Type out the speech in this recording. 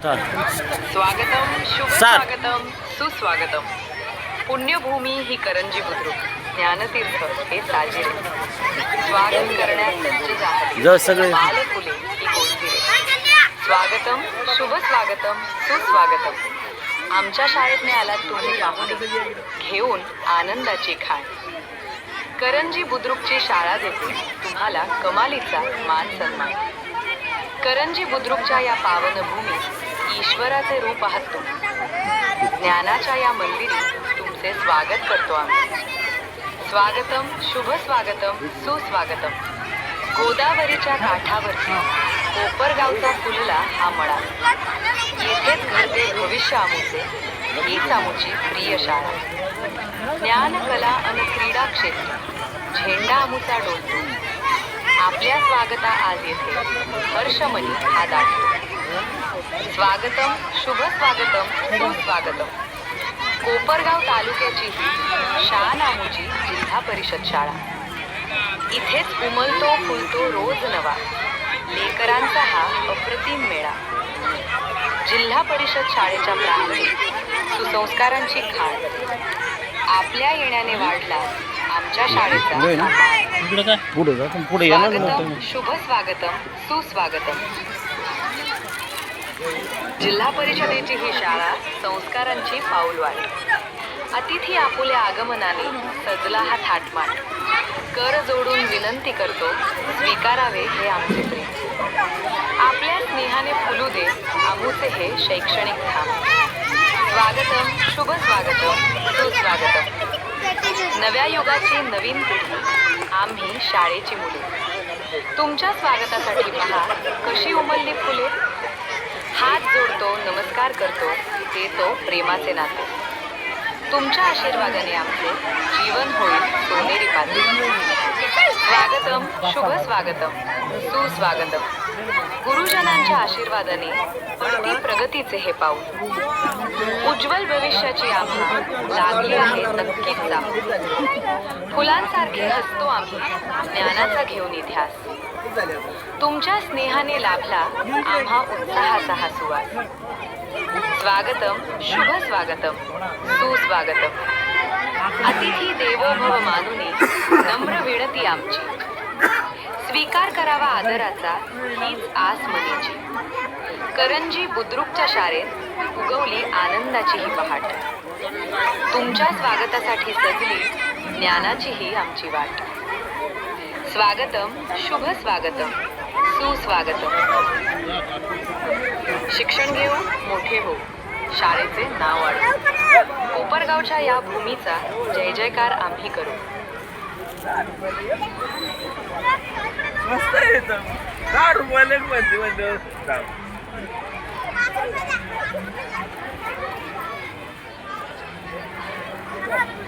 स्वागतम, शुभ स्वागतम, सुस्वागतम. पुण्यभूमी ही करंजी बुद्रुक, ज्ञानतीर्थ हे साजिरे. स्वागत करण्यास सज्ज झाले बालफुले ही गोंदिरे. स्वागतम, शुभ स्वागतम, सुस्वागतम. आमच्या शाळेत आलात तुम्ही पाहुणे, घेऊन आनंदाची खाण. करंजी बुद्रुकची शाळा देते तुम्हाला कमालीचा मान सन्मान. करंजी बुद्रुकच्या या पावन भूमीत ईश्वराचे रूप आहात तुम्ही. ज्ञानाच्या या मंदिरी तुमचे स्वागत करतो आम्ही. स्वागतम, शुभ स्वागतम, सुस्वागतम. गोदावरीच्या काठावरती कोपरगावचा फुलला हा मळा. येथेच घडते भविष्य आमूचे, हीच आमूची प्रिय शाळा. ज्ञान, कला आणि क्रीडा क्षेत्र झेंडा आमूचा डोलतो. आपल्या स्वागता आज येथे हर्षमनी हा दाटतो. स्वागतम, शुभ स्वागतम, सुस्वागतम. कोपरगाव तालुक्याची ही शान आमूची जिल्हा परिषद शाळा. इथेच उमलतो फुलतो रोज नवा, लेकरांचा हा अप्रतिम मेळा. जिल्हा परिषद शाळेच्या प्रांगणी सुसंस्कारांची खाण. आपल्या येण्याने वाढला आमच्या शाळेचा स्वागतम, शुभ स्वागतम, सुस्वागतम. जिल्हा परिषदेची ही शाळा संस्कारांची पाऊलवाट. अतिथी आपुल्या आगमनाने सजला हा थाटमाट. कर जोडून विनंती करतो स्वीकारावे हे आमचे प्रेम. आपल्या स्नेहाने फुलू दे आमूचे हे शैक्षणिक धाम. स्वागतम, शुभ स्वागतम, सुस्वागतम. नव्या युगाची नवीन पिढी आम्ही शाळेची मुले. तुमच्या स्वागतासाठी पहा कशी उमलली फुले. हात जोडतो, नमस्कार करतो, देतो प्रेमाचे नाते. तुमच्या आशीर्वादाने आमचे जीवन होईल सोनेरी पाते. स्वागतम, शुभ स्वागतम, सुस्वागतम. गुरुजनांच्या आशीर्वादाने पडती प्रगतीचे हे पाऊल. उज्ज्वल भविष्याची आम्हा लागली आहे नक्कीच चाहूल. फुलांसारखे हसतो आम्ही ज्ञानाचा घेऊन इतिहास. तुमच्या स्नेहाने लाभला आम्हा उत्साहाचा हा सुवास. स्वागतम, शुभ स्वागतम, सुस्वागतम. अतिथी देवो भव मानुनी नम्र विनंती आमची. स्वीकार करावा आदराचा हीच आस मनीची. करंजी बुद्रुकच्या शाळेत उगवली आनंदाची ही पहाट. तुमच्या स्वागतासाठी सजली ज्ञानाची ही आमची वाट. स्वागतम, शुभ स्वागतम, सुस्वागतम. शिक्षण घेऊ, मोठे हो, शाळेचे नाव वाढवू. कोपरगावच्या या भूमीचा जय जयकार आम्ही करू. मस्त आहे तर 10 रुपयाला म्हणजे Thank you.